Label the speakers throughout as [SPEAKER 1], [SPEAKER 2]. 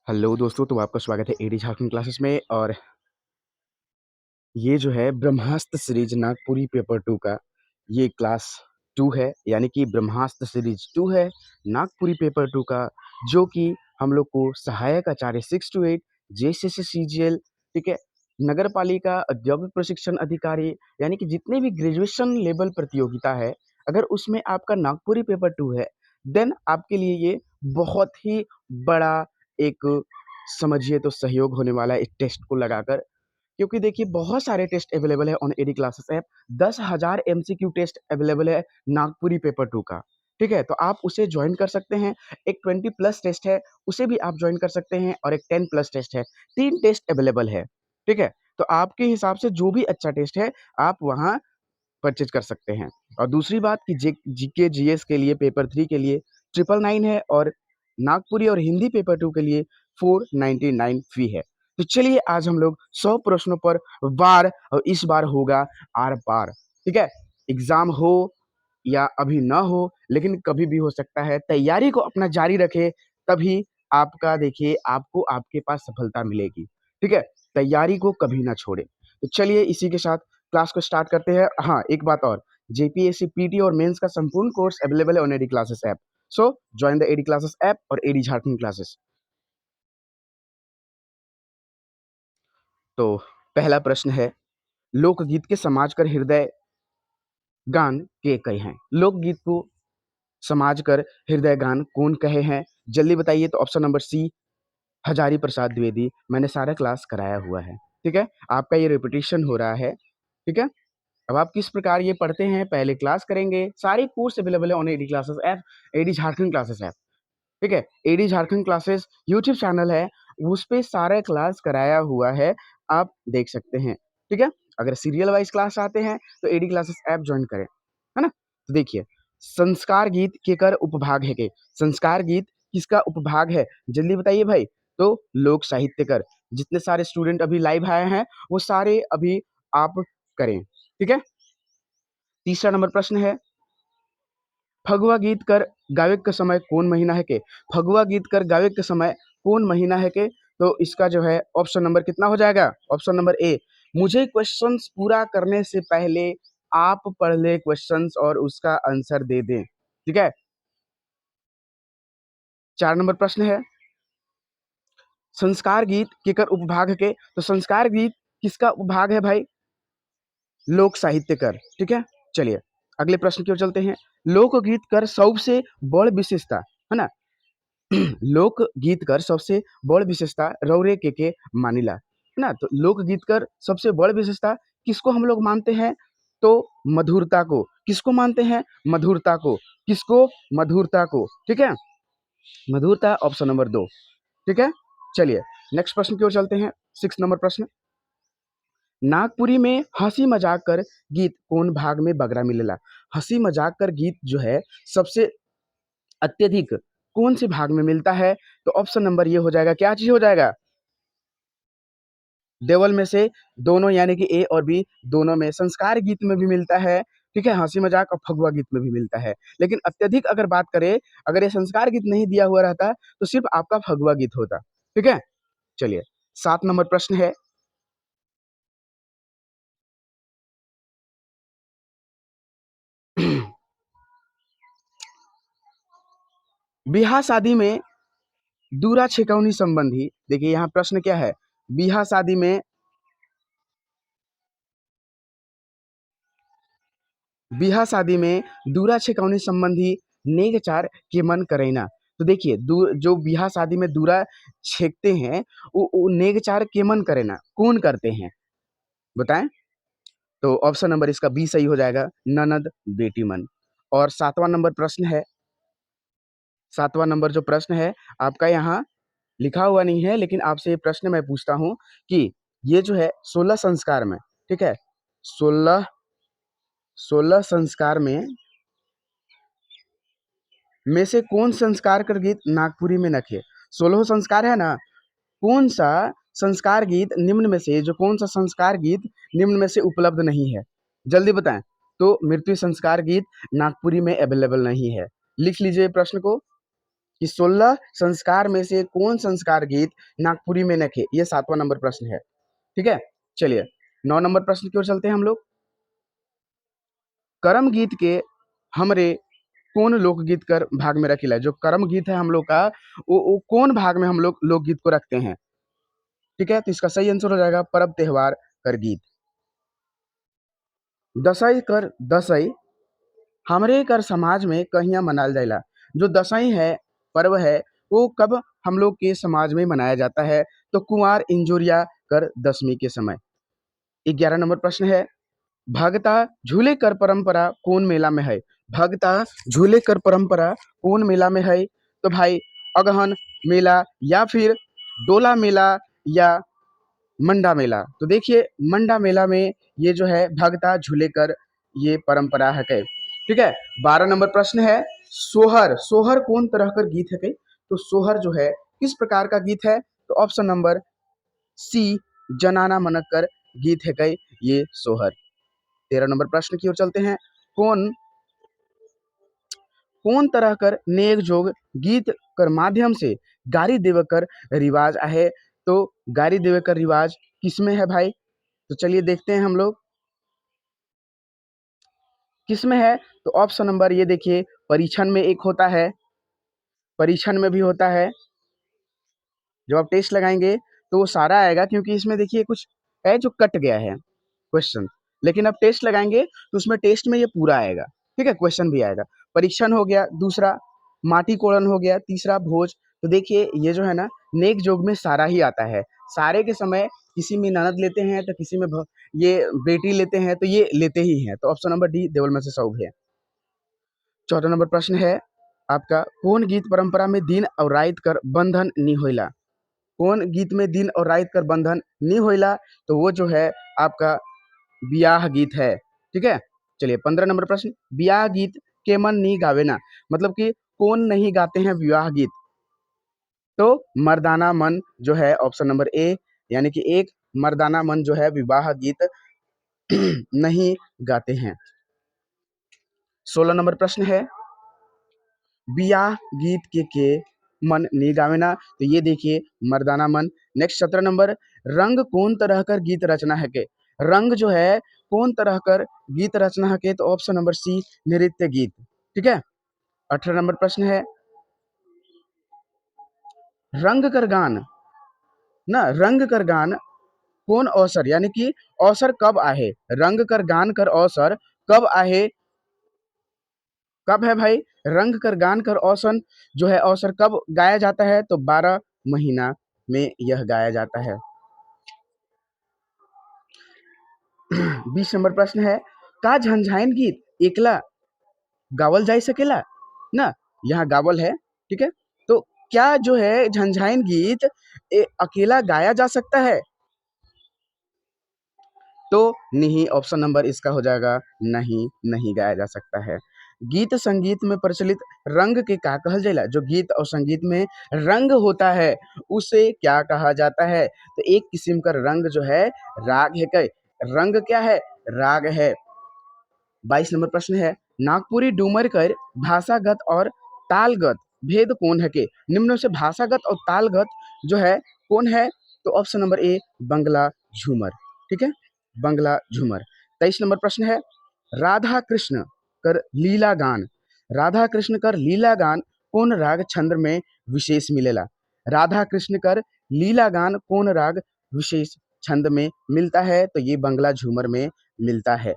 [SPEAKER 1] Hello दोस्तों, तो आपका स्वागत है एडी झारखंड क्लासेस में। और ये जो है ब्रह्मास्त्र सीरीज नागपुरी पेपर 2 का ये क्लास 2 है, यानी कि ब्रह्मास्त्र सीरीज 2 है नागपुरी पेपर 2 का, जो कि हम लोग को सहायक आचार्य 6 to 8 जेसीसी सीजीएल, ठीक है, नगर पालिका औद्योगिक प्रशिक्षण अधिकारी, यानी कि जितने भी ग्रेजुएशन लेवल प्रतियोगिता है, अगर उसमें आपका नागपुरी पेपर 2 है, देन आपके लिए ये बहुत ही बड़ा एक समझिए तो सहयोग होने वाला है इस टेस्ट को लगाकर। क्योंकि देखिए बहुत सारे टेस्ट अवेलेबल है on AD classes app. 10,000 MCQ test available है नागपुरी पेपर 2 का, ठीक है, तो आप उसे ज्वाइन कर सकते हैं। एक 20 प्लस टेस्ट है, उसे भी आप ज्वाइन कर सकते हैं, और एक 10 प्लस टेस्ट है। 3 टेस्ट अवेलेबल है, ठीक है, तो आपके हिसाब से जो भी अच्छा टेस्ट है आप वहाँ परचेज कर सकते हैं। और दूसरी बात कि जीके जीएस के लिए पेपर 3 के लिए 999 है, और नागपुरी और हिंदी पेपर 2 के लिए 499 फी है। तो चलिए आज हम लोग 100 प्रश्नों पर वार, और इस बार होगा आर पार, ठीक है। एग्जाम हो या अभी ना हो, लेकिन कभी भी हो सकता है। तैयारी को अपना जारी रखे, तभी आपका देखिए आपको आपके पास सफलता मिलेगी, ठीक है। तैयारी को कभी ना छोड़े। तो चलिए इसी के साथ क्लास को स्टार्ट करते हैं। हाँ, एक बात और, जेपीएससी पीटी और मेंस का संपूर्ण कोर्स अवेलेबल है on AD classes app. So join the AD classes app और एडी झारखंड क्लासेस। तो पहला प्रश्न है, लोकगीत के समाज कर हृदय गान के कहे हैं। लोकगीत को समाज कर हृदय गान कौन कहे हैं, जल्दी बताइए। तो ऑप्शन नंबर सी, हजारी प्रसाद द्विवेदी। मैंने सारा क्लास कराया हुआ है, ठीक है, आपका ये रिपीटिशन हो रहा है, ठीक है। अब आप किस प्रकार ये पढ़ते हैं पहले क्लास करेंगे। सारे कोर्स अवेलेबल है on AD classes app, AD Jharkhand classes app, ठीक है। AD Jharkhand classes YouTube channel है, उस पे सारा क्लास कराया हुआ है, आप देख सकते हैं, ठीक है। अगर सीरियल वाइज क्लास आते हैं तो एडी क्लासेस ऐप ज्वाइन करें, है ना। तो देखिए, संस्कार गीत केकर उपभाग है के, संस्कार गीत किसका उपभाग है, जल्दी बताइए भाई। तो लोक साहित्यकर। जितने सारे स्टूडेंट अभी लाइव आए हैं वो सारे अभी आप करें, ठीक है। तीसरा नंबर प्रश्न है, फगुआ गीत कर गावे का समय कौन महीना है के, फगुआ गीत कर गावे का समय कौन महीना है के। तो इसका जो है ऑप्शन नंबर कितना हो जाएगा, ऑप्शन नंबर ए। मुझे क्वेश्चंस पूरा करने से पहले आप पढ़ ले क्वेश्चंस और उसका आंसर दे दें, ठीक है। 4 नंबर प्रश्न है, संस्कार गीत केकर उपभाग के, तो संस्कार गीत किसका उपभाग है भाई, लोक साहित्य कर, ठीक है। चलिए अगले प्रश्न की ओर चलते हैं। लोकगीत कर सबसे बड़ विशेषता, है ना, लोक गीत कर सबसे बड़ विशेषता रौरे के मानिला, है ना। तो लोक गीत कर सबसे बड़ विशेषता किसको हम लोग मानते हैं, तो मधुरता को। किसको मानते हैं, मधुरता को। किसको, मधुरता को, ठीक है। मधुरता ऑप्शन नंबर 2, ठीक है। चलिए नेक्स्ट प्रश्न की ओर चलते हैं। 6 नंबर प्रश्न, नागपुरी में हंसी मजाक कर गीत कौन भाग में बगरा मिलेला। हंसी मजाक कर गीत जो है सबसे अत्यधिक कौन से भाग में मिलता है, तो ऑप्शन नंबर ये हो जाएगा, क्या चीज हो जाएगा, देवल में से दोनों, यानी कि ए और बी दोनों में। संस्कार गीत में भी मिलता है, ठीक है, हंसी मजाक और फगुआ गीत में भी मिलता है, लेकिन अत्यधिक अगर बात करें, अगर ये संस्कार गीत नहीं दिया हुआ रहता तो सिर्फ आपका फगुआ गीत होता, ठीक है। चलिए 7 नंबर प्रश्न है, बियाह शादी में दूरा छेकौनी संबंधी। देखिए यहाँ प्रश्न क्या है, बियाह शादी में, बियाह शादी में दूरा छेकौनी संबंधी नेग चार के मन करेना। तो देखिए जो बियाह शादी में दूरा छेकते हैं, वो नेग चार के मन करेना कौन करते हैं, बताएं। तो ऑप्शन नंबर इसका बी सही हो जाएगा, ननद बेटी मन। और 7वां नंबर प्रश्न है, 7वां नंबर जो प्रश्न है आपका यहाँ लिखा हुआ नहीं है, लेकिन आपसे ये प्रश्न मैं पूछता हूँ कि ये जो है 16 संस्कार में, ठीक है, 16 16 संस्कार में से कौन संस्कार कर गीत नागपुरी में नखे। 16 संस्कार है ना, कौन सा संस्कार गीत निम्न में से, जो कौन सा संस्कार गीत निम्न में से उपलब्ध नहीं है, जल्दी बताएं। तो मृत्यु संस्कार गीत नागपुरी में अवेलेबल नहीं है। लिख लीजिए प्रश्न को, कि 16 संस्कार में से कौन संस्कार गीत नागपुरी में नखे? ये 7वां नंबर प्रश्न है। ठीक है, चलिए 9 नंबर प्रश्न की ओर चलते हैं हम लोग। करम गीत के हमरे कौन लोकगीत कर भाग में रखिला? जो करम गीत है हम लोग का, वो कौन भाग में हम लोग लोकगीत को रखते हैं? ठीक है, तो इसका सही आंसर हो जाएगा पर्व त्योहार कर गीत। दसई कर दसई हमरे कर समाज में कहिया मनाल जाइला? जो दसई है, पर्व है, वो कब हम लोग के समाज में मनाया जाता है? तो कुंवार इंजोरिया कर दसवीं के समय। 11 नंबर प्रश्न है, भगता झूले कर परंपरा कौन मेला में है? भगता झूले कर परंपरा कौन मेला में है? तो भाई अगहन मेला या फिर डोला मेला या मंडा मेला। तो देखिए मंडा मेला में ये जो है भगता झूले कर ये परंपरा है कई। ठीक है, 12 नंबर प्रश्न है, सोहर सोहर कौन तरह कर गीत है कई? तो सोहर जो है किस प्रकार का गीत है? तो ऑप्शन नंबर सी जनाना मनक कर गीत है कई ये सोहर। 13 नंबर प्रश्न की ओर चलते हैं, कौन कौन तरह कर नेक जोग गीत कर माध्यम से गारी देवे कर रिवाज आहे? तो गारी देवे कर रिवाज किसमें है भाई? तो चलिए देखते हैं हम लोग किसमें है। तो ऑप्शन नंबर ये देखिए, परीक्षण में एक होता है, परीक्षण में भी होता है। जब आप टेस्ट लगाएंगे तो वो सारा आएगा, क्योंकि इसमें देखिए कुछ है जो कट गया है क्वेश्चन, लेकिन अब टेस्ट लगाएंगे तो उसमें टेस्ट में ये पूरा आएगा। ठीक है, क्वेश्चन भी आएगा। परीक्षण हो गया, दूसरा माटी कोड़न हो गया, तीसरा भोज। तो देखिए ये जो है ना, नेक जोग में सारा ही आता है। सारे के समय किसी में ननद लेते हैं तो किसी में ये बेटी लेते हैं, तो ये लेते ही हैं। तो ऑप्शन नंबर डी देवल में से सौ है। 14 नंबर प्रश्न है आपका, कौन गीत परंपरा में दिन और रात कर बंधन नहीं होइला? कौन गीत में दिन और रात कर बंधन नहीं होइला? तो वो जो है आपका ब्याह गीत है। ठीक है, चलिए 15 नंबर प्रश्न, ब्याह गीत के मन नहीं गावे ना? मतलब कि कौन नहीं गाते हैं विवाह गीत? तो मर्दाना मन जो है ऑप्शन नंबर ए, यानी कि एक मर्दाना मन जो है विवाह गीत नहीं गाते हैं। 16 नंबर प्रश्न है, बियाह गीत के मन नहीं गावेना? तो ये देखिए मर्दाना मन। नेक्स्ट 17 नंबर, रंग कौन तरह कर गीत रचना है के? रंग जो है कौन तरह कर गीत रचना है के? तो ऑप्शन नंबर सी नृत्य गीत। ठीक है, 18 नंबर प्रश्न है, रंग कर गान ना, रंग कर गान कौन अवसर, यानी कि अवसर कब आहे? रंग कर गान कर अवसर कब आहे? कब है भाई? रंग कर गान कर औसन जो है अवसर कब गाया जाता है? तो 12 महीना में यह गाया जाता है। 20 नंबर प्रश्न है, का झंझाइन गीत एकला गावल जा सकेला ना? यहाँ गावल है। ठीक है, तो क्या जो है झंझाइन गीत अकेला गाया जा सकता है? तो नहीं, ऑप्शन नंबर इसका हो जाएगा नहीं, नहीं गाया जा सकता है। गीत संगीत में प्रचलित रंग के का कहल जाला? जो गीत और संगीत में रंग होता है उसे क्या कहा जाता है? तो एक किस्म का रंग जो है राग है। क्या रंग क्या है? राग है। 22 नंबर प्रश्न है, नागपुरी डूमर कर भाषागत और तालगत भेद कौन है के? निम्न से भाषागत और तालगत जो है कौन है? तो ऑप्शन नंबर ए बंगला झूमर। ठीक है, बंगला झूमर। 23 नंबर प्रश्न है, राधा कृष्ण कर लीला गान, राधा कृष्ण कर लीला गान कौन राग छंद में विशेष मिलेला? राधा कृष्ण कर लीला गान कौन राग विशेष छंद में मिलता है? तो ये बंगला झूमर में मिलता है।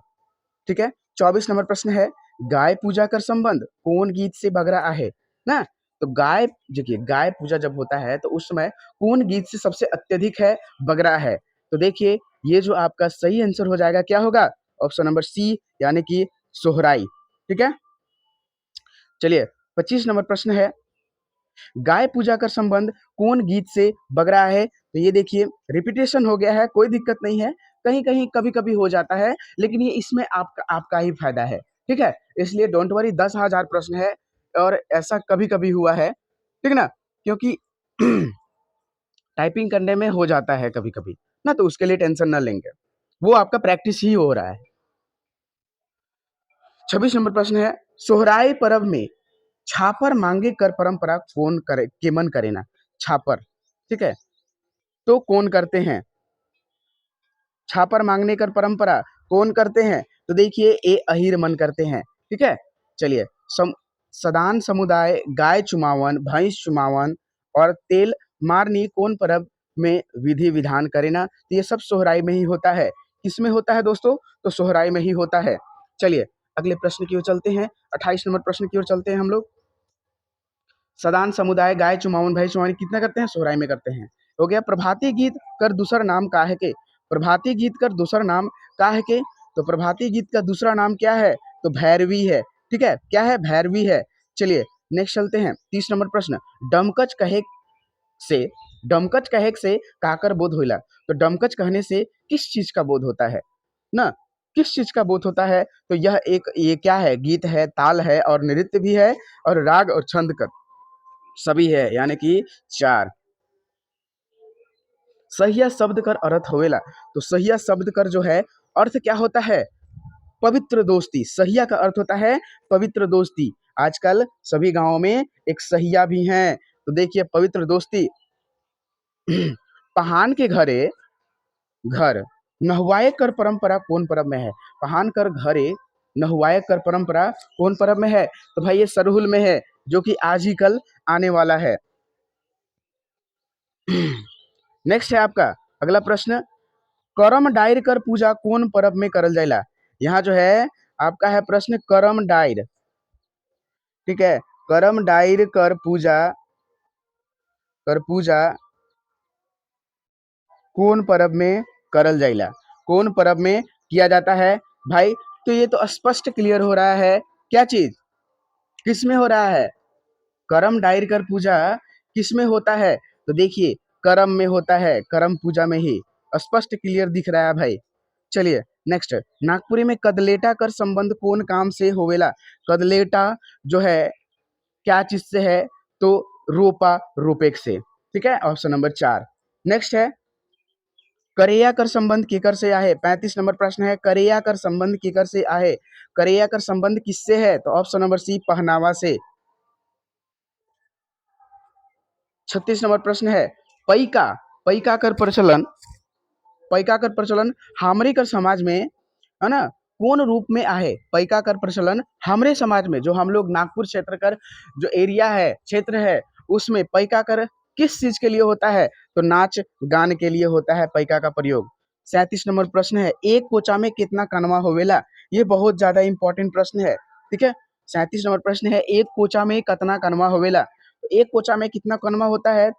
[SPEAKER 1] ठीक है, 24 नंबर प्रश्न है, गाय पूजा कर संबंध कौन गीत से बगरा आहे ना? तो गाय देखिए, गाय पूजा जब होता है तो उस समय कौन गीत से सबसे अत्यधिक है बगरा है? तो देखिए ये जो आपका सही आंसर हो जाएगा क्या होगा? ऑप्शन नंबर सी, यानी कि सोहराई। ठीक है, चलिए 25 नंबर प्रश्न है, गाय पूजा का संबंध कौन गीत से बगरा है? तो ये देखिए रिपीटेशन हो गया है, कोई दिक्कत नहीं है, कहीं कहीं कभी कभी हो जाता है, लेकिन ये इसमें आपका आपका ही फायदा है। ठीक है, इसलिए डोंट वरी, 10,000 प्रश्न है और ऐसा कभी कभी हुआ है। ठीक ना, क्योंकि टाइपिंग करने में हो जाता है कभी कभी ना, तो उसके लिए टेंशन ना लेंगे, वो आपका प्रैक्टिस ही हो रहा है। 26 नंबर प्रश्न है, सोहराय पर्व में छापर मांगे कर परंपरा कौन करे केमन करे ना, छापर, ठीक है, तो कौन करते हैं, छापर मांगने कर परंपरा कौन करते हैं, तो देखिए ए अहिर मन करते हैं, ठीक है। चलिए, सदान समुदाय गाय चुमावन भैंस चुमावन और तेल मारनी कौन परब में विधि विधान करे ना, तो ये सब सोहराई में ही होता है। किसमें होता है दोस्तों, तो सोहराई में ही होता है। चलिए अगले प्रश्न की ओर चलते हैं, 28 नंबर प्रश्न की ओर चलते हैं हम लोग। सदान समुदाय गाय चुमावन भैंस चुमावन कितना करते हैं, सोहराई में करते हैं। हो गया। प्रभाती गीत कर दूसरा नाम काहे के, प्रभाती गीत कर दूसरा नाम काहे के, तो प्रभाती गीत का दूसरा नाम क्या है, तो भैरवी है, ठीक है, क्या है, भैरवी है। चलिए नेक्स्ट चलते हैं, 30 नंबर प्रश्न। डमकच कहे से, डमकच कहे से काकर बोध होइला, तो डमकच कहने से किस चीज का बोध होता है ना, किस चीज का बोध होता है, तो यह एक, ये क्या है, गीत है, ताल है और नृत्य भी है और राग और छंद का सभी है, यानी कि 4। सहिया शब्द कर अर्थ होवेला, तो सहिया शब्द कर जो है अर्थ क्या होता है, पवित्र दोस्ती। सहिया का अर्थ होता है पवित्र दोस्ती। आजकल सभी गांवों में एक सहिया भी हैं, तो देखिए पवित्र दोस्ती। पहान के घरे घर नहवाए कर परंपरा कौन परब में है, पहान कर घरे नहवाए कर परंपरा कौन परब में है, तो भाई ये सरहुल में है, जो कि आज ही कल आने वाला है। नेक्स्ट है आपका अगला प्रश्न। करम डायर कर पूजा कौन परब में करल जाइला, यहाँ जो है आपका है प्रश्न करम डायर, ठीक है, करम डायर कर पूजा कौन परब में करल जाइला, कौन परब में किया जाता है भाई, तो ये तो स्पष्ट क्लियर हो रहा है, क्या चीज, किस में हो रहा है, करम डायर कर पूजा किस में होता है, तो देखिए करम में होता है, करम पूजा में ही, स्पष्ट क्लियर दिख रहा है भाई। चलिए नेक्स्ट, नागपुरी में कदलेटा कर संबंध कौन काम से होवेला, कदलेटा जो है क्या चीज से है, तो रोपा रोपेक से, ठीक है, ऑप्शन नंबर 4। नेक्स्ट है करेया कर संबंध केकर से आहे, 35 नंबर प्रश्न है, करेया कर संबंध केकर से आहे, करेया कर संबंध किससे है, तो ऑप्शन नंबर सी पहनावा से। 36 नंबर प्रश्न है पैका, पैका कर प्रचलन, पैका कर प्रचलन हमरे कर समाज में है ना कौन रूप में आहे, पैका कर प्रचलन हमरे समाज में, जो हम लोग नागपुर क्षेत्र कर जो एरिया है, क्षेत्र है, उसमें पैका कर किस चीज के लिए होता है, तो नाच गान के लिए होता है पैका का प्रयोग। 37 नंबर प्रश्न है एक कोचा में कितना कनवा होवेला, ये बहुत ज्यादा इंपॉर्टेंट प्रश्न है, ठीक है। 37 नंबर प्रश्न है एक कोचा में कितना कनवा होवेला, तो एक कोचा में कितना कनवा होता है,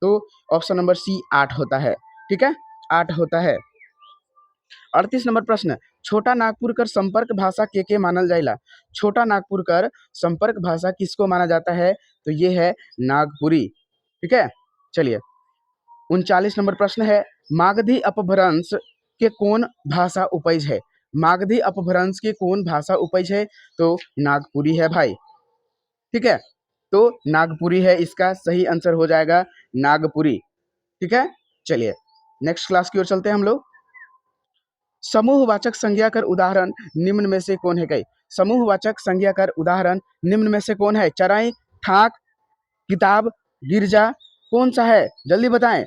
[SPEAKER 1] तो ऑप्शन नंबर सी 8 होता है, ठीक है, 8 होता है। 38 नंबर प्रश्न, छोटा नागपुर कर संपर्क भाषा के मानल जाइला, छोटा नागपुर कर संपर्क भाषा किसको माना जाता है, तो ये है नागपुरी, ठीक है। चलिए 39 नंबर प्रश्न है मागधी अपभ्रंश के कौन भाषा उपज है, मागधी अपभ्रंश के कौन भाषा उपज है, तो नागपुरी है भाई, ठीक है, तो नागपुरी है, इसका सही आंसर हो जाएगा नागपुरी, ठीक है। चलिए नेक्स्ट क्लास की ओर चलते हैं हम लोग। समूहवाचक संज्ञा कर उदाहरण निम्न में से कौन है, कई समूहवाचक संज्ञा कर उदाहरण निम्न में से कौन है, चराई, ठाक, किताब, गिरजा, कौन सा है, जल्दी बताएं,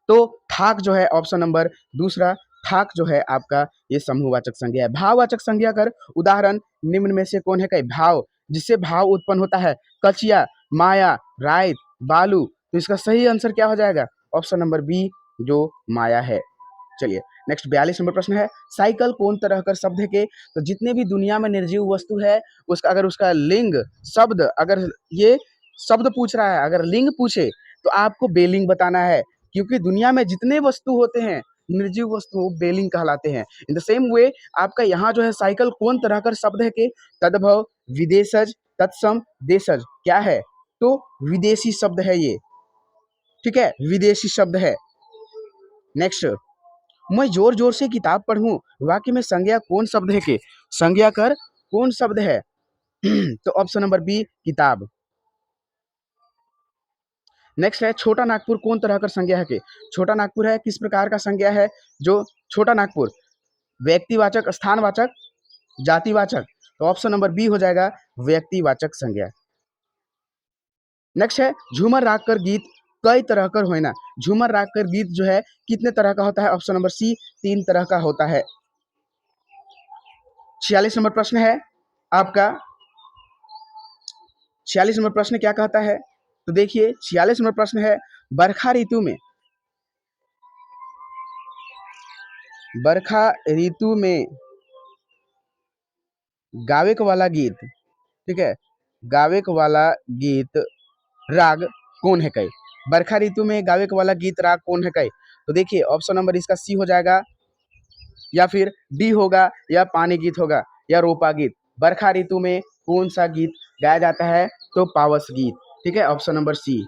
[SPEAKER 1] तो ठाक जो है ऑप्शन नंबर दूसरा, ठाक जो है आपका ये समूहवाचक संज्ञा है। भाववाचक संज्ञा कर उदाहरण निम्न में से कौन है, कई भाव, जिससे भाव उत्पन्न होता है, कचिया, माया, राय, बालू, तो इसका सही आंसर क्या हो जाएगा, ऑप्शन नंबर बी जो माया है। चलिए नेक्स्ट 42 नंबर प्रश्न है साइकिल कौन तरह कर शब्द है के, तो जितने भी दुनिया में निर्जीव वस्तु है उसका अगर उसका लिंग शब्द, अगर ये शब्द पूछ रहा है, अगर लिंग पूछे तो आपको बेलिंग बताना है, क्योंकि दुनिया में जितने वस्तु होते हैं निर्जीव वस्तु बेलिंग कहलाते हैं। इन द सेम वे आपका यहाँ जो है साइकिल कौन तरह कर शब्द है के, तद्भव, विदेशज, तत्सम, देशज, क्या है, तो विदेशी शब्द है ये, ठीक है, विदेशी शब्द है। नेक्स्ट, मैं जोर जोर से किताब पढ़ूं वाक्य में संज्ञा कौन शब्द है के, संज्ञा कर कौन शब्द है, तो ऑप्शन नंबर बी किताब। नेक्स्ट है छोटा नागपुर कौन तरह का संज्ञा है के, छोटा नागपुर है किस प्रकार का संज्ञा है, जो छोटा नागपुर व्यक्तिवाचक, स्थानवाचक, जातिवाचक, तो ऑप्शन नंबर बी हो जाएगा व्यक्तिवाचक संज्ञा। नेक्स्ट है झूमर राग कर गीत कई तरह कर होना। झूमर राग कर गीत जो है कितने तरह का होता है? ऑप्शन नंबर सी 3 तरह का होता है। 46 नंबर प्रश्न है आपका। 46 नंबर प्रश्न क्या कहता है? तो देखिए 46 नंबर प्रश्न है बरखा ऋतु में गावे के वाला गीत, ठीक है, गावे के वाला गीत राग कौन है कई? बरखा ऋतु में गावे के वाला गीत राग कौन है कई? तो देखिए ऑप्शन नंबर इसका सी हो जाएगा, या फिर डी होगा, या पानी गीत होगा, या रोपा गीत। बरखा ऋतु में कौन सा गीत गाया जाता है? तो पावस गीत, ठीक है, ऑप्शन नंबर सी।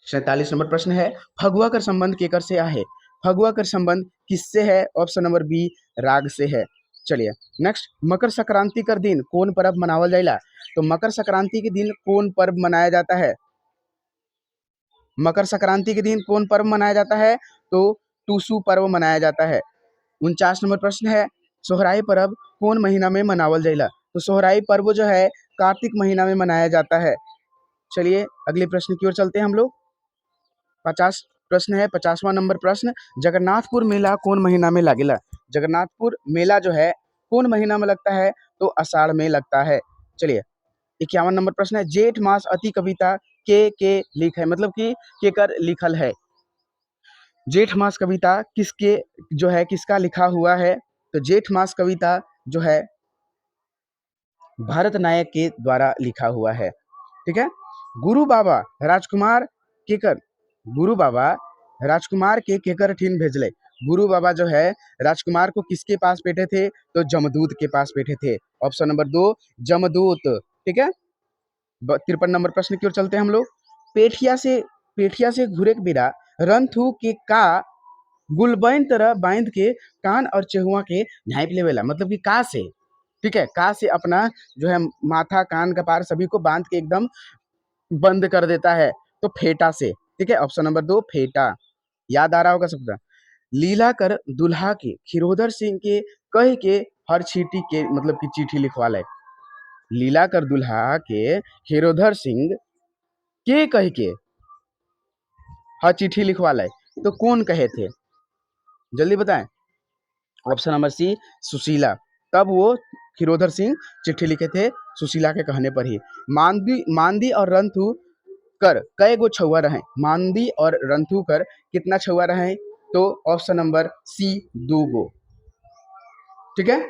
[SPEAKER 1] 47 नंबर प्रश्न है फगुआ कर संबंध केकर से आहे? फगुआ कर संबंध किससे है? ऑप्शन नंबर बी राग से है। चलिए नेक्स्ट, मकर संक्रांति कर दिन कौन पर्व मनावल जाइला? तो मकर संक्रांति के दिन कौन पर्व मनाया जाता है? मकर संक्रांति के दिन कौन पर्व मनाया जाता है? तो टूसू पर्व मनाया जाता है। 49 नंबर प्रश्न है सोहराई पर्व कौन महीना में मनावल जाइला? तो सोहराई पर्व जो है कार्तिक महीना में मनाया जाता है। चलिए अगले प्रश्न की ओर चलते हैं हम लोग। 50 प्रश्न है, 50वां नंबर प्रश्न, जगन्नाथपुर मेला कौन महीना में लागेला? जगन्नाथपुर मेला जो है कौन महीना में लगता है? तो आषाढ़ में लगता है। चलिए 51 नंबर प्रश्न है जेठ मास अति कविता के लिख है, मतलब कि केकर लिखल है? जेठ मास कविता किसके जो है किसका लिखा हुआ है? तो जेठ मास कविता जो है भरत नायक के द्वारा लिखा हुआ है, ठीक है। गुरु बाबा राजकुमार केकर गुरु बाबा राजकुमार के केकर ठीन भेजले? गुरु बाबा जो है राजकुमार को किसके पास बैठे थे? तो जमदूत के पास बैठे थे। ऑप्शन नंबर 2 जमदूत, ठीक है। 53 नंबर प्रश्न की ओर चलते हैं हम लोग। पेठिया से घुरे के बिरा रन थू के का गुलबैन तरह बांध के कान और चेहुआ के झाँप लेवेला, मतलब कि का से, ठीक है, का से अपना जो है माथा कान कपार सभी को बांध के एकदम बंद कर देता है। तो फेटा से, ठीक है, ऑप्शन नंबर 2 फेटा। याद आ रहा होगा सबका। लीला कर दुल्हा के खिरोधर सिंह के कह के हर चीटी के मतलब की चिट्ठी लिखवा ले। लीला कर दुल्हा के खिरोधर सिंह के कह के हर चिट्ठी लिखवा ले, तो कौन कहे थे? जल्दी बताएं। Option number C Sushila. तब वो खिरोधर सिंह चिट्ठी लिखे थे सुशीला के कहने पर ही। मांदी मांदी और रंथू कर कई गो छुआ रहे? मांदी और रंथू कर कितना छुआ रहे? तो ऑप्शन नंबर सी 2 गो, ठीक है।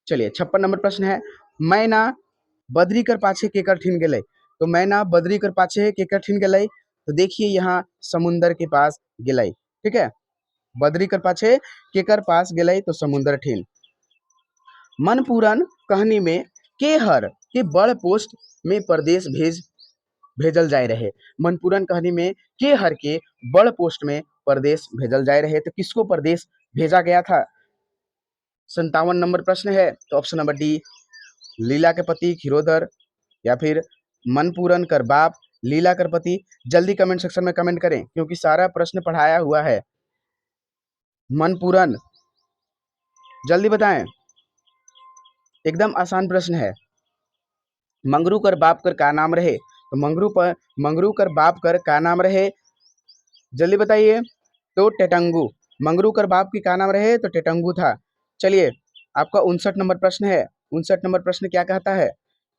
[SPEAKER 1] चलिए 56 नंबर प्रश्न है मैना बद्री कर पाछे केकर ठीन गेले? तो मैना बद्री कर पाछे केकर ठीन गेले? तो देखिए यहाँ समुंदर के पास गेले, ठीक है। बद्री कर पाछे केकर पास गेले? तो समुंदर ठीन। मनपूरन कहानी में के हर के बड़ पोस्ट में प्रदेश भेजल जाए रहे? मनपूरन कहानी में के हर के बड़ पोस्ट में प्रदेश भेजल जाए रहे? तो किसको प्रदेश भेजा गया था? 57 नंबर प्रश्न है, तो ऑप्शन नंबर डी लीला के पति खिरोधर, या फिर मनपूरन कर बाप लीला कर पति। जल्दी कमेंट सेक्शन में कमेंट करें क्योंकि सारा प्रश्न पढ़ाया हुआ है। मनपूरन, जल्दी बताएं, एकदम आसान प्रश्न है। मंगरू कर बाप कर का नाम रहे? तो मंगरू कर बाप कर का नाम रहे? जल्दी बताइए। तो टेटंगू। मंगरू कर बाप की का नाम रहे? तो टेटंगू था। चलिए आपका 59 नंबर प्रश्न है। 59 नंबर प्रश्न क्या कहता है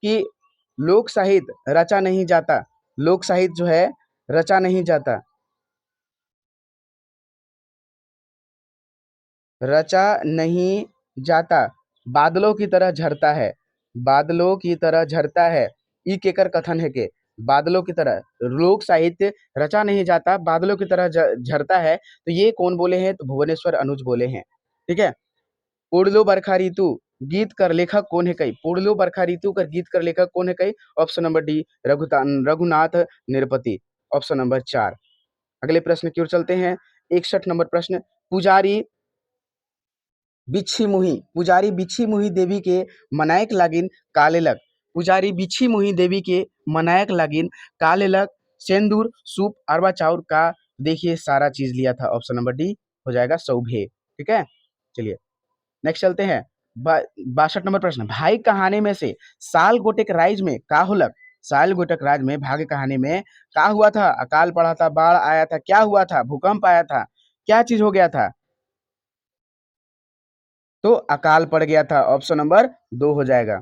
[SPEAKER 1] कि लोक साहित्य रचा नहीं जाता? लोक साहित्य जो है रचा नहीं जाता, रचा नहीं जाता, बादलों की तरह झरता है। बादलों की तरह झरता है, ई केकर कथन है के बादलों की तरह लोक साहित्य रचा नहीं जाता, बादलों की तरह झरता है। तो ये कौन बोले हैं? तो भुवनेश्वर अनुज बोले हैं, ठीक है। पुरलो बरखा ऋतु गीत कर लेखक कौन है कई? पुरलो बरखा ऋतु कर गीत कर लेखक कौन है कई? Option number D Raghunath Nirpati, option number 4। अगले प्रश्न की ओर चलते हैं। 61 नंबर प्रश्न, पुजारी पुजारी बिच्छी मुही देवी के मनायक लागिन कालेलक? पुजारी बिच्छी मुही देवी के मनायक लागिन कालेलक सेंदूर सूप अरवा चाउर का? देखिए सारा चीज लिया था, ऑप्शन नंबर डी हो जाएगा सौभे, ठीक है। चलिए नेक्स्ट चलते हैं। 62 नंबर प्रश्न, भाई कहानी में से साल गोटेक राइज में का होलक। साल गोटेक राज में भाग्य कहानी में का हुआ था। अकाल पड़ा था, बाढ़ आया था, क्या हुआ था, भूकंप आया था, क्या चीज हो गया था। तो अकाल पड़ गया था, ऑप्शन नंबर 2 हो जाएगा।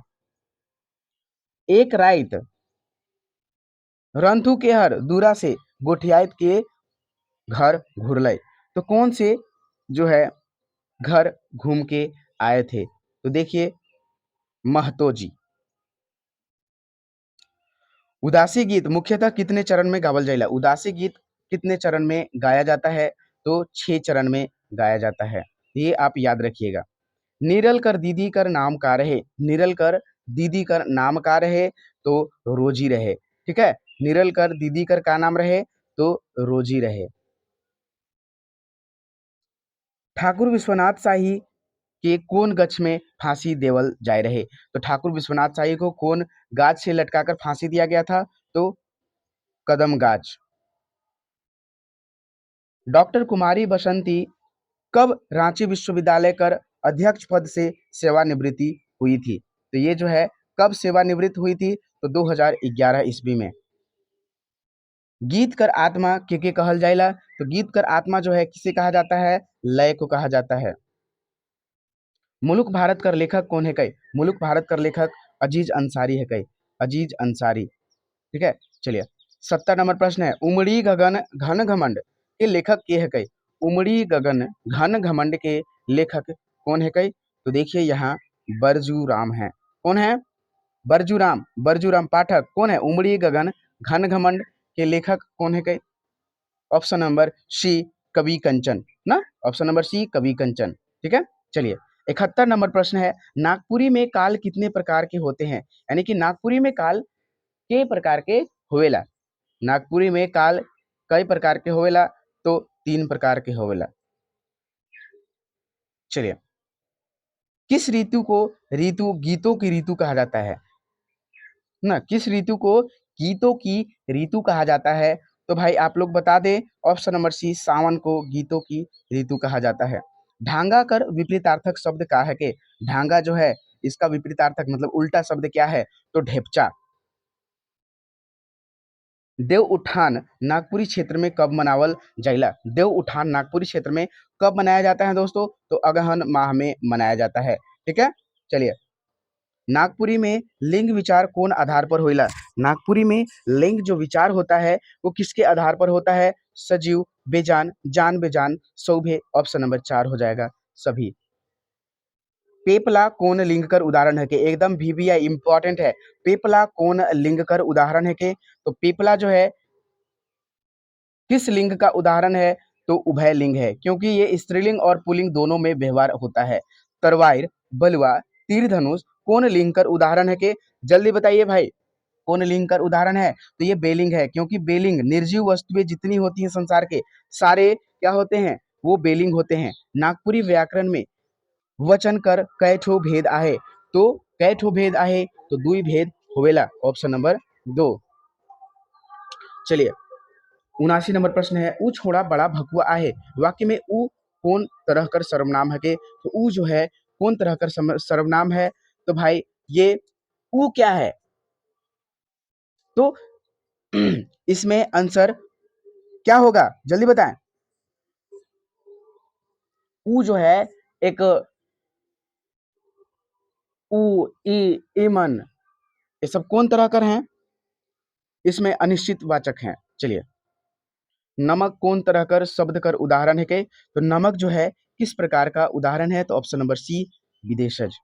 [SPEAKER 1] एक राइत रंथु के हर दूरा से गोठियात के घर घुरलय। तो कौन से जो है घर घूम के आए थे। तो देखिए महतो जी। उदासी गीत मुख्यतः कितने चरण में गावल जाइला। उदासी गीत कितने चरण में गाया जाता है। तो 6 चरण में गाया जाता है, ये आप याद रखिएगा। निरल कर दीदी कर नाम का रहे। निरल कर दीदी कर नाम का रहे तो रोजी रहे। ठीक है, निरल कर दीदी कर का नाम रहे तो रोजी रहे। ठाकुर विश्वनाथ शाही के कौन गछ में फांसी देवल जाए रहे। तो ठाकुर विश्वनाथ शाही को कौन गाछ से लटकाकर फांसी दिया गया था। तो कदम गाछ। डॉक्टर कुमारी बसंती कब रांची विश्वविद्यालय कर अध्यक्ष पद से सेवानिवृत्ति हुई थी। तो ये जो है कब सेवानिवृत्त हुई थी। तो 2011 ईस्वी में। गीत कर आत्मा के कहल जाइला। तो गीत कर आत्मा जो है किसे कहा जाता है, लय को कहा जाता है। मुल्क भारत कर लेखक कौन है कई। मुल्क भारत कर लेखक अजीज अंसारी है कई, अजीज अंसारी। ठीक है, चलिए 70 नंबर प्रश्न है, उमड़ी गगन घन घमंड के लेखक के है कई। उमड़ी गगन घन घमंड के लेखक कौन है कई। तो देखिए यहाँ बरजू राम है। कौन है, बरजूराम। बरजूराम पाठक कौन है, उमड़ी गगन घन घमंड के लेखक कौन है कई। ऑप्शन नंबर सी कवि कंचन ना, ऑप्शन नंबर सी कवि कंचन। ठीक है, चलिए 71 नंबर प्रश्न है, नागपुरी में काल कितने प्रकार के होते हैं। यानी कि नागपुरी में काल के प्रकार के होवेला। नागपुरी में काल कई प्रकार के होवेला। तो 3 प्रकार के होवेला। चलिए किस ऋतु को ऋतु गीतों की ऋतु कहा जाता है ना, किस ऋतु को गीतों की ऋतु कहा जाता है। तो भाई आप लोग बता दें, ऑप्शन नंबर सी सावन को गीतों की ऋतु कहा जाता है। ढांगा कर विपरीतार्थक शब्द का है के। ढांगा जो है इसका विपरीतार्थक मतलब उल्टा शब्द क्या है। तो ढेपचा। देव उठान नागपुरी क्षेत्र में कब मनावल जाइला। देव उठान नागपुरी क्षेत्र में कब मनाया जाता है दोस्तों। तो अगहन माह में मनाया जाता है। ठीक है, चलिए नागपुरी में लिंग विचार कौन आधार पर होइला। नागपुरी में लिंग जो विचार होता है वो किसके आधार पर होता है। सजीव, बेजान, जान बेजान, सौभे। ऑप्शन नंबर 4 हो जाएगा सभी। पेपला कौन लिंग कर उदाहरण है के। एकदम वीवीआई इंपॉर्टेंट है। पेपला कौन लिंग कर उदाहरण है के। तो पेपला जो है किस लिंग का उदाहरण है। तो उभय लिंग है, क्योंकि ये स्त्रीलिंग और पुल्लिंग दोनों में व्यवहार होता है। तरवार, बलुआ, तीर धनुष कौन लिंग कर उदाहरण है के। जल्दी बताइए भाई, कौन लिंग कर उदाहरण है। तो ये बेलिंग है, क्योंकि बेलिंग निर्जीव वस्तुएं जितनी होती हैं संसार के सारे क्या होते हैं, वो बेलिंग होते हैं। नागपुरी व्याकरण में वचन कर कै ठो भेद आहे। तो कै ठो भेद आहे। तो दुई भेद होवेला। Option number 2। चलिए 79 नंबर प्रश्न है, ऊ छोड़ा बड़ा भकुआ आहे। वाक्य में ऊ कौन तरह कर सर्वनाम है के। तो ऊ जो है कौन तरह कर सर्वनाम है। तो भाई ये ऊ क्या है। तो इसमें आंसर क्या होगा, जल्दी बताएं। ऊ जो है एक ऊ, ई, ईमन, ये सब कौन तरह कर हैं। इसमें अनिश्चित वाचक हैं। चलिए नमक कौन तरह कर शब्द कर उदाहरण है के। तो नमक जो है किस प्रकार का उदाहरण है। तो ऑप्शन नंबर सी विदेशज।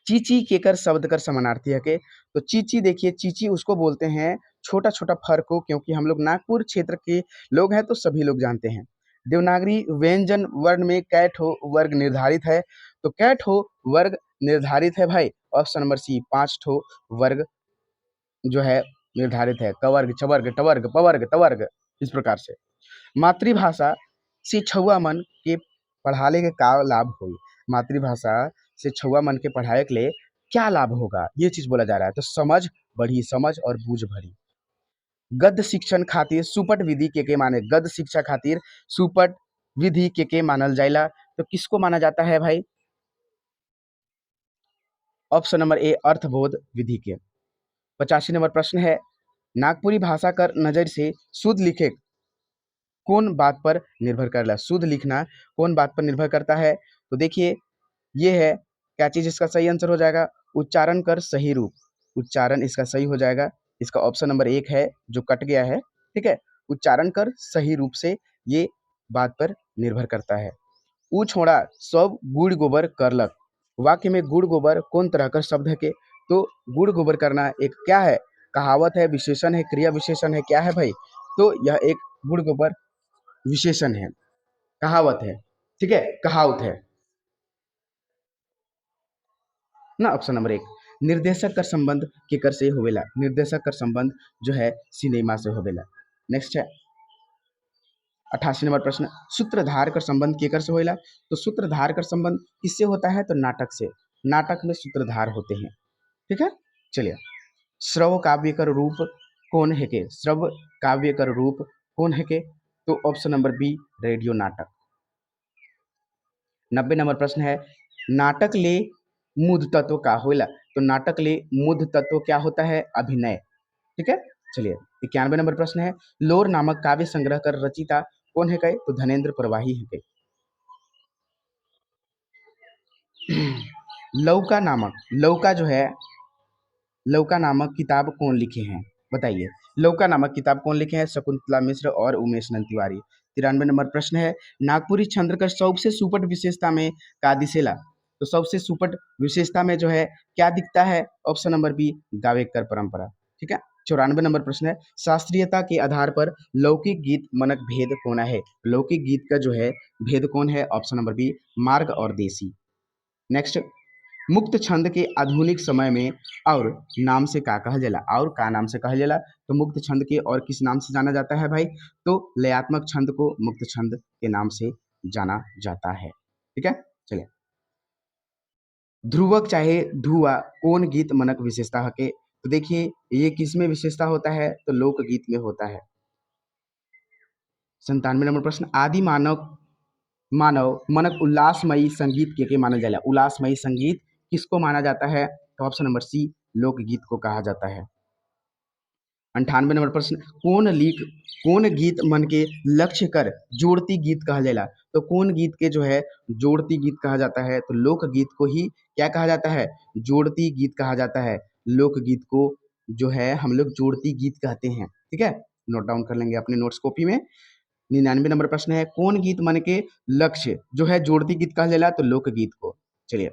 [SPEAKER 1] चीची केकर शब्द कर समानार्थी है के। तो चीची देखिए, चीची उसको बोलते हैं छोटा छोटा फर को, क्योंकि हम लोग नागपुर क्षेत्र के लोग हैं तो सभी लोग जानते हैं। देवनागरी व्यंजन वर्ण में कै ठो वर्ग निर्धारित है। तो कै ठो वर्ग निर्धारित है भाई। ऑप्शन नंबर सी 5 ठो वर्ग जो है निर्धारित है। कवर्ग, चवर्ग, टवर्ग, पवर्ग, तवर्ग, इस प्रकार से। मातृभाषा से छुआ मन के पढ़ाले के का लाभ होई। मातृभाषा से छुआ मन के पढ़ाए के लिए क्या लाभ होगा, ये चीज बोला जा रहा है। तो समझ बढ़ी, समझ और बूझ भरी। गद्य शिक्षण खातिर सुपट विधि के माने। गद्य शिक्षा खातिर सुपट विधि के मानल जाइला। तो किसको माना जाता है भाई? ऑप्शन नंबर ए अर्थबोध विधि के। 85 नंबर प्रश्न है, नागपुरी भाषा कर नज़र से शुद्ध लिखे कौन बात पर निर्भर करला? शुद्ध लिखना कौन बात पर निर्भर करता है? तो देखिए, ये है क्या चीज़ इसका सही आंसर हो जाएगा? उच्चारण कर सही रूप। उच्चारण इसका सही हो जाएगा। इसका ऑप्शन नंबर 1 है जो कट गया है, ठीक है? उच्चारण कर सही रूप से ये बात पर निर्भर करता है। ऊ छोड़ा सब गुड़ गोबर करलक। वाक्य में गुड़ गोबर कौन तरह का शब्द है के? तो गुड़ गोबर करना एक क्या है? कहावत है, विशेषण है, क्रिया विशेषण है, क्या है भाई? तो यह एक गुड़ गोबर विशेषण है, कहावत है, ठीक है? कहावत है ना। ऑप्शन नंबर 1 निर्देशक कर संबंध केकर से होवेला? निर्देशक कर संबंध जो है सिनेमा से होवेला। नेक्स्ट है 88 नंबर प्रश्न, सूत्रधार कर संबंध केकर से होवेला? तो सूत्रधार कर संबंध किससे होता है? तो नाटक से। नाटक में सूत्रधार होते हैं, ठीक है? चलिए, श्रव काव्य कर रूप कौन है के? श्रव काव्य कर रूप कौन है के? तो ऑप्शन नंबर बी रेडियो नाटक। 90 नंबर प्रश्न है, नाटक ले मूध तत्व का होला? तो नाटक ले मूध तत्व क्या होता है? अभिनय, ठीक है? चलिए, 91 नंबर प्रश्न है, लोर नामक काव्य संग्रह कर रचिता कौन है कहे? तो धनेन्द्र प्रवाही है कहे। लौका नामक, लौका जो है, लौका नामक किताब कौन लिखे हैं? बताइए, लौका नामक किताब कौन लिखे हैं? शकुंतला मिश्र और उमेश नंद तिवारी। 93 नंबर प्रश्न है, नागपुरी छंद का सबसे सुपट विशेषता में का दिसेला? तो सबसे सुपट विशेषता में जो है क्या दिखता है? ऑप्शन नंबर बी गावेकर परंपरा, ठीक है? 94 नंबर प्रश्न है, शास्त्रीयता के आधार पर लौकिक गीत मनक भेद कौन है? लौकिक गीत का जो है भेद कौन है? ऑप्शन नंबर बी मार्ग और देसी। नेक्स्ट, मुक्त छंद के आधुनिक समय में और नाम से का कहल जाला? और का नाम से कहल जाला? तो मुक्त छंद के और किस नाम से जाना जाता है भाई? तो लयात्मक छंद को मुक्त छंद के नाम से जाना जाता है, ठीक है? चलिए, ध्रुवक चाहे धुआ कौन गीत मनक विशेषता है के? तो देखिए, ये किस में विशेषता होता है? तो लोकगीत में होता है। 97 नंबर प्रश्न, आदि मानव मानव मनक उल्लासमयी संगीत के माना जाला? उल्लासमयी संगीत किसको माना जाता है? तो ऑप्शन नंबर सी लोकगीत को कहा जाता है। 98 नंबर प्रश्न, कौन गीत मन के लक्ष्य कर जोड़ती गीत कहा जाला? तो कौन गीत के जो है जोड़ती गीत कहा जाता है? तो लोकगीत को ही क्या कहा जाता है? जोड़ती गीत कहा जाता है। लोकगीत को जो है हम लोग जोड़ती गीत कहते हैं, ठीक है? नोट डाउन कर लेंगे अपने नोट्स कॉपी में। 99 नंबर प्रश्न है, कौन गीत मन के लक्ष्य जो है जोड़ती गीत कहा जाला? तो लोकगीत को। चलिए,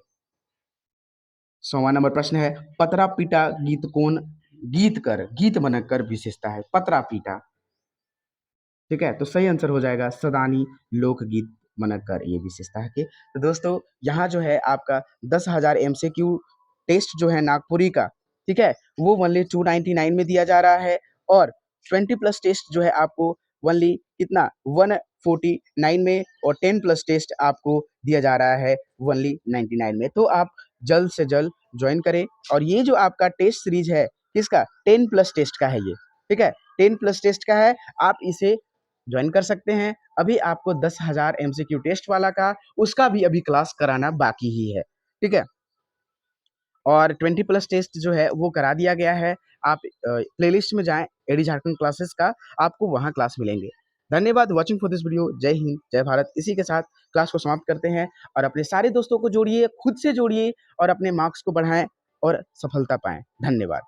[SPEAKER 1] 100वां नंबर प्रश्न है, पतरा पीटा गीत कौन गीत बनकर विशेषता है? पतरा पीटा, ठीक है? तो सही आंसर हो जाएगा सदानी लोकगीत बनकर ये विशेषता है। तो दोस्तों, यहाँ जो है आपका 10,000 एमसीक्यू टेस्ट जो है नागपुरी का, ठीक है? वो ओनली 299 में दिया जा रहा है और 20 प्लस टेस्ट जो है आपको ओनली कितना 149 में और 10 प्लस टेस्ट आपको दिया जा रहा है ओनली 99 में। तो आप जल्द से जल्द ज्वाइन करें और ये जो आपका टेस्ट सीरीज है किसका? 10 प्लस टेस्ट का है ये, ठीक है? 10 प्लस टेस्ट का है, आप इसे ज्वाइन कर सकते हैं। अभी आपको 10,000 एमसीक्यू टेस्ट वाला का उसका भी अभी क्लास कराना बाकी ही है, ठीक है? और 20 प्लस टेस्ट जो है वो करा दिया गया है। आप प्लेलिस्ट में जाएँ एडी झारखंड क्लासेस का, आपको वहाँ क्लास मिलेंगे। धन्यवाद वॉचिंग फॉर दिस वीडियो। जय हिंद, जय भारत। इसी के साथ क्लास को समाप्त करते हैं और अपने सारे दोस्तों को जोड़िए, खुद से जोड़िए और अपने मार्क्स को बढ़ाएँ और सफलता पाएँ। धन्यवाद।